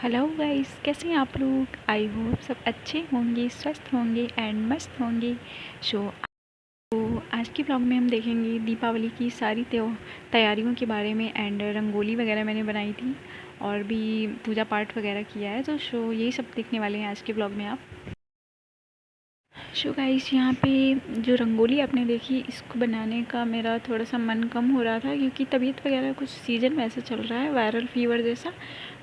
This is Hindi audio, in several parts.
हेलो गाइस, कैसे हैं आप लोग। आई होप सब अच्छे होंगे, स्वस्थ होंगे एंड मस्त होंगे। सो आज के ब्लॉग में हम देखेंगे दीपावली की सारी तैयारियों के बारे में एंड रंगोली वगैरह मैंने बनाई थी और भी पूजा पाठ वगैरह किया है। तो यही सब देखने वाले हैं आज के ब्लॉग में आप। गाइस, यहाँ पे जो रंगोली आपने देखी, इसको बनाने का मेरा थोड़ा सा मन कम हो रहा था क्योंकि तबीयत वगैरह कुछ सीज़न वैसे चल रहा है, वायरल फीवर जैसा,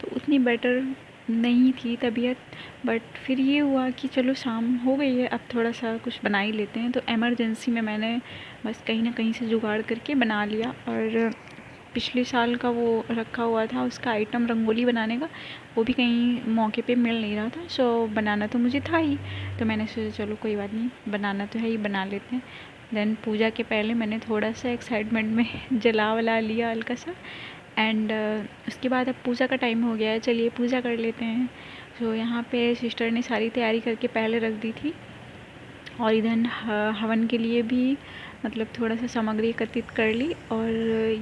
तो उतनी बेटर नहीं थी तबीयत। बट फिर ये हुआ कि चलो शाम हो गई है, अब थोड़ा सा कुछ बना ही लेते हैं। तो एमरजेंसी में मैंने बस कहीं ना कहीं से जुगाड़ करके बना लिया। और पिछले साल का वो रखा हुआ था उसका आइटम रंगोली बनाने का, वो भी कहीं मौके पे मिल नहीं रहा था। बनाना तो मुझे था ही, तो मैंने सोचा चलो कोई बात नहीं, बनाना तो है ही, बना लेते हैं। देन पूजा के पहले मैंने थोड़ा सा एक्साइटमेंट में जला वला लिया हल्का सा। एंड उसके बाद अब पूजा का टाइम हो गया है, चलिए पूजा कर लेते हैं। यहाँ पे सिस्टर ने सारी तैयारी करके पहले रख दी थी। और इधर हवन के लिए भी मतलब थोड़ा सा सामग्री एकत्रित कर ली। और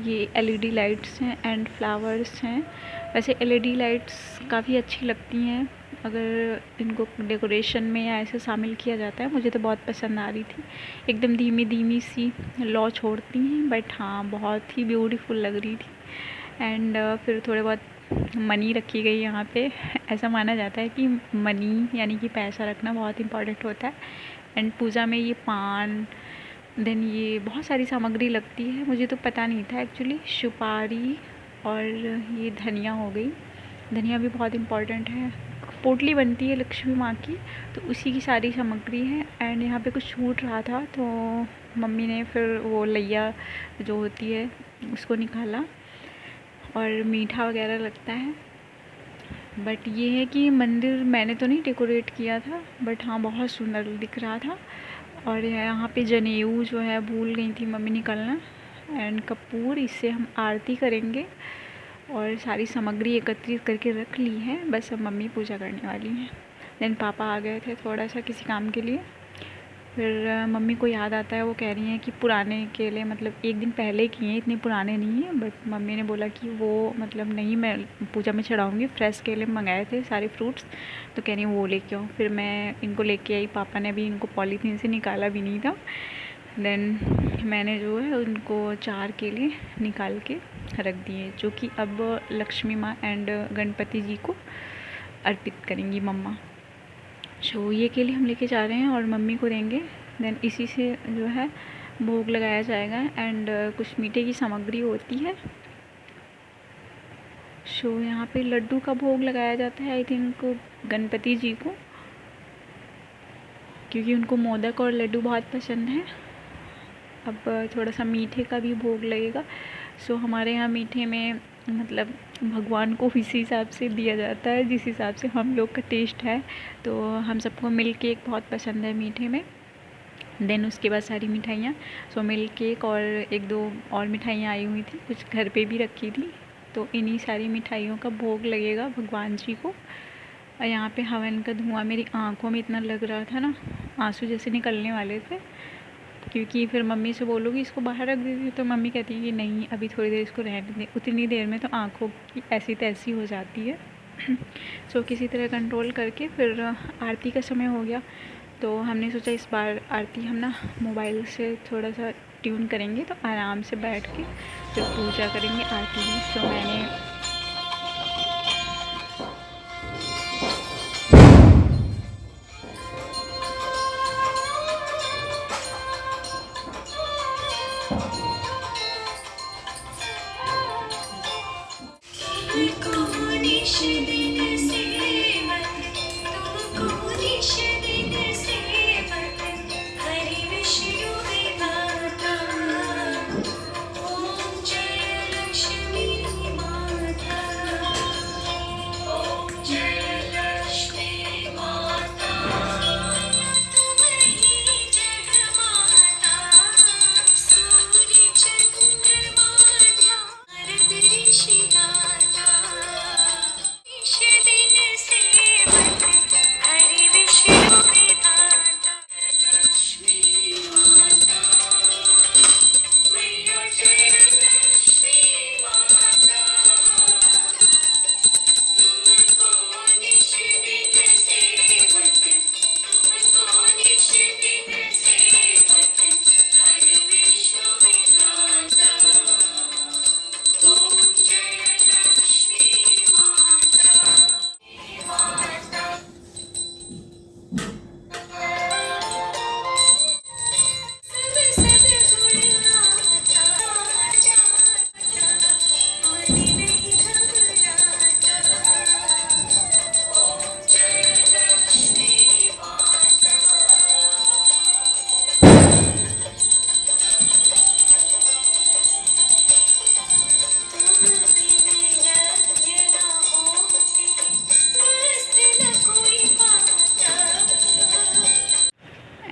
ये एलईडी लाइट्स हैं एंड फ्लावर्स हैं। वैसे एलईडी लाइट्स काफ़ी अच्छी लगती हैं अगर इनको डेकोरेशन में या ऐसे शामिल किया जाता है। मुझे तो बहुत पसंद आ रही थी, एकदम धीमी धीमी सी लौ छोड़ती हैं, बट हाँ बहुत ही ब्यूटीफुल लग रही थी। एंड फिर थोड़े बहुत मनी रखी गई यहाँ पे। ऐसा माना जाता है कि मनी यानी कि पैसा रखना बहुत इम्पॉर्टेंट होता है। एंड पूजा में ये पान, देन ये बहुत सारी सामग्री लगती है, मुझे तो पता नहीं था एक्चुअली। सुपारी और ये धनिया हो गई, धनिया भी बहुत इम्पॉर्टेंट है। पोटली बनती है लक्ष्मी माँ की, तो उसी की सारी सामग्री है। एंड यहाँ पे कुछ छूट रहा था तो मम्मी ने फिर वो लैया जो होती है उसको निकाला। और मीठा वगैरह लगता है। बट ये है कि मंदिर मैंने तो नहीं डेकोरेट किया था, बट हाँ बहुत सुंदर दिख रहा था। और यहाँ पे जनेऊ जो है भूल गई थी मम्मी निकालना। एंड कपूर, इससे हम आरती करेंगे। और सारी सामग्री एकत्रित करके रख ली है, बस अब मम्मी पूजा करने वाली हैं। देन पापा आ गए थे थोड़ा सा किसी काम के लिए। फिर मम्मी को याद आता है, वो कह रही हैं कि पुराने केले मतलब एक दिन पहले किए हैं, इतने पुराने नहीं हैं। बट मम्मी ने बोला कि वो मतलब नहीं, मैं पूजा में चढ़ाऊँगी, फ्रेश केले मंगाए थे सारे फ्रूट्स, तो कह रही वो लेके आओ। फिर मैं इनको लेके आई, पापा ने भी इनको पॉलीथीन से निकाला भी नहीं था। देन मैंने जो है उनको 4 केले निकाल के रख दिए, जो कि अब लक्ष्मी माँ एंड गणपति जी को अर्पित करेंगी मम्मा। ये केले हम लेके जा रहे हैं और मम्मी को देंगे। देन इसी से जो है भोग लगाया जाएगा। एंड कुछ मीठे की सामग्री होती है। यहाँ पे लड्डू का भोग लगाया जाता है आई थिंक गणपति जी को, क्योंकि उनको मोदक और लड्डू बहुत पसंद है। अब थोड़ा सा मीठे का भी भोग लगेगा। हमारे यहाँ मीठे में मतलब भगवान को इसी हिसाब से दिया जाता है जिस हिसाब से हम लोग का टेस्ट है। तो हम सबको मिल्क केक बहुत पसंद है मीठे में। देन उसके बाद सारी मिठाइयाँ, मिल्क केक और 1-2 और मिठाइयाँ आई हुई थी, कुछ घर पे भी रखी थी। तो इन्हीं सारी मिठाइयों का भोग लगेगा भगवान जी को। और यहाँ पे हवन का धुआं मेरी आँखों में इतना लग रहा था ना, आंसू जैसे निकलने वाले थे। क्योंकि फिर मम्मी से बोलोगी इसको बाहर रख देती, तो मम्मी कहती है कि नहीं अभी थोड़ी देर इसको रहने दें। उतनी देर में तो आँखों की ऐसी तैसी हो जाती है। किसी तरह कंट्रोल करके फिर आरती का समय हो गया। तो हमने सोचा इस बार आरती हम ना मोबाइल से थोड़ा सा ट्यून करेंगे, तो आराम से बैठ के फिर पूजा करेंगे आरती में। मैंने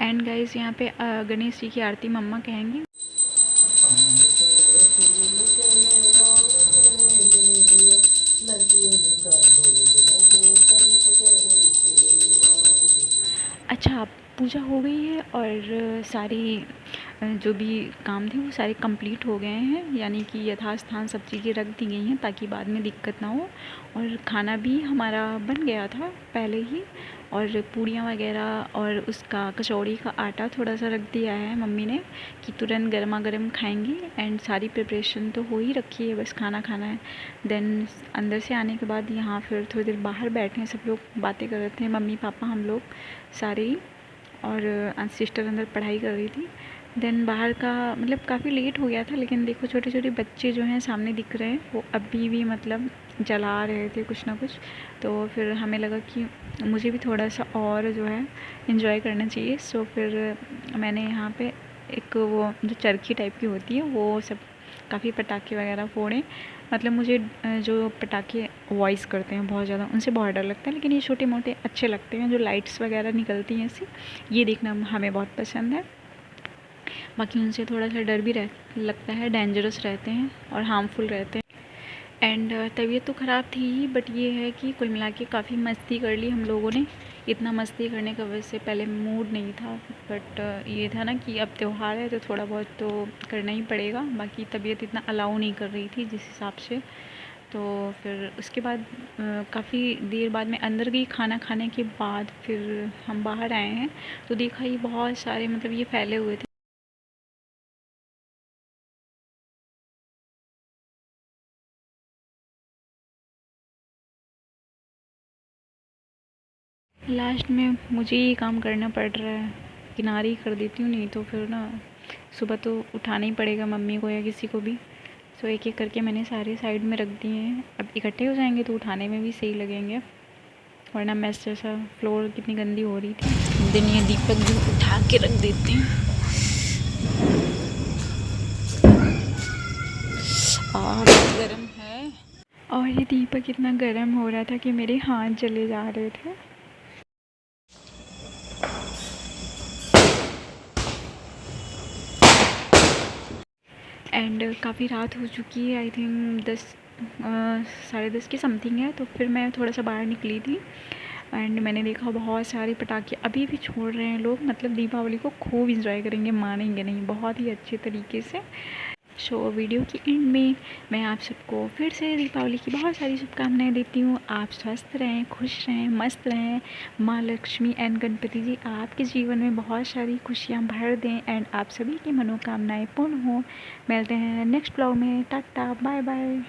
एंड गाइस यहाँ पे गणेश जी की आरती मम्मा कहेंगी। अच्छा, पूजा हो गई है और सारी जो भी काम थे वो सारे कंप्लीट हो गए हैं, यानी कि यथास्थान सब चीज़ें रख दी गई हैं ताकि बाद में दिक्कत ना हो। और खाना भी हमारा बन गया था पहले ही, और पूड़ियाँ वगैरह और उसका कचौड़ी का आटा थोड़ा सा रख दिया है मम्मी ने कि तुरंत गर्मा गर्म खाएंगी। एंड सारी प्रिपरेशन तो हो ही रखी है, बस खाना खाना है। देन अंदर से आने के बाद यहाँ फिर थोड़ी देर बाहर बैठे हैं, सब लोग बातें कर रहे थे, मम्मी पापा हम लोग सारे ही, और सिस्टर अंदर पढ़ाई कर रही थी। देन बाहर का मतलब काफ़ी लेट हो गया था, लेकिन देखो छोटे छोटे बच्चे जो हैं सामने दिख रहे हैं, वो अभी भी मतलब जला रहे थे कुछ ना कुछ। तो फिर हमें लगा कि मुझे भी थोड़ा सा और जो है इन्जॉय करना चाहिए। सो फिर मैंने यहाँ पे एक वो जो चरखी टाइप की होती है वो सब काफ़ी पटाखे वगैरह फोड़े। मतलब मुझे जो पटाखे वॉइस करते हैं बहुत ज़्यादा, उनसे बहुत डर लगता है, लेकिन ये छोटे मोटे अच्छे लगते हैं, जो लाइट्स वगैरह निकलती हैं ऐसी, ये देखना हमें बहुत पसंद है। बाकी उनसे थोड़ा सा डर भी लगता है, डेंजरस रहते हैं और हार्मफुल रहते हैं। एंड तबीयत तो ख़राब थी ही, बट ये है कि कुल मिला के काफ़ी मस्ती कर ली हम लोगों ने। इतना मस्ती करने का वैसे पहले मूड नहीं था, बट ये था ना कि अब त्यौहार है तो थोड़ा बहुत तो करना ही पड़ेगा। बाकी तबीयत इतना अलाउ नहीं कर रही थी जिस हिसाब से। तो फिर उसके बाद काफ़ी देर बाद में अंदर गई, खाना खाने के बाद फिर हम बाहर आए हैं तो देखा ये बहुत सारे मतलब ये फैले हुए थे। लास्ट में मुझे ही काम करना पड़ रहा है, किनारे ही कर देती हूँ, नहीं तो फिर ना सुबह तो उठाना ही पड़ेगा मम्मी को या किसी को भी। सो एक एक करके मैंने सारे साइड में रख दिए हैं, अब इकट्ठे हो जाएंगे तो उठाने में भी सही लगेंगे, वरना मैस जैसा। फ्लोर कितनी गंदी हो रही थी। दिन ये दीपक भी उठा के रख देते हैं। बहुत गर्म है, और ये दीपक इतना गर्म हो रहा था कि मेरे हाथ जले जा रहे थे। एंड काफ़ी रात हो चुकी है, आई थिंक 10 साढ़े 10 की समथिंग है। तो फिर मैं थोड़ा सा बाहर निकली थी एंड मैंने देखा बहुत सारे पटाखे अभी भी छोड़ रहे हैं लोग, मतलब दीपावली को खूब इंजॉय करेंगे, मानेंगे नहीं, बहुत ही अच्छे तरीके से। सो वीडियो के एंड में मैं आप सबको फिर से दीपावली की बहुत सारी शुभकामनाएं देती हूँ। आप स्वस्थ रहें, खुश रहें, मस्त रहें। माँ लक्ष्मी एंड गणपति जी आपके जीवन में बहुत सारी खुशियाँ भर दें एंड आप सभी की मनोकामनाएं पूर्ण हों। मिलते हैं नेक्स्ट ब्लॉग में। Tata, bye bye.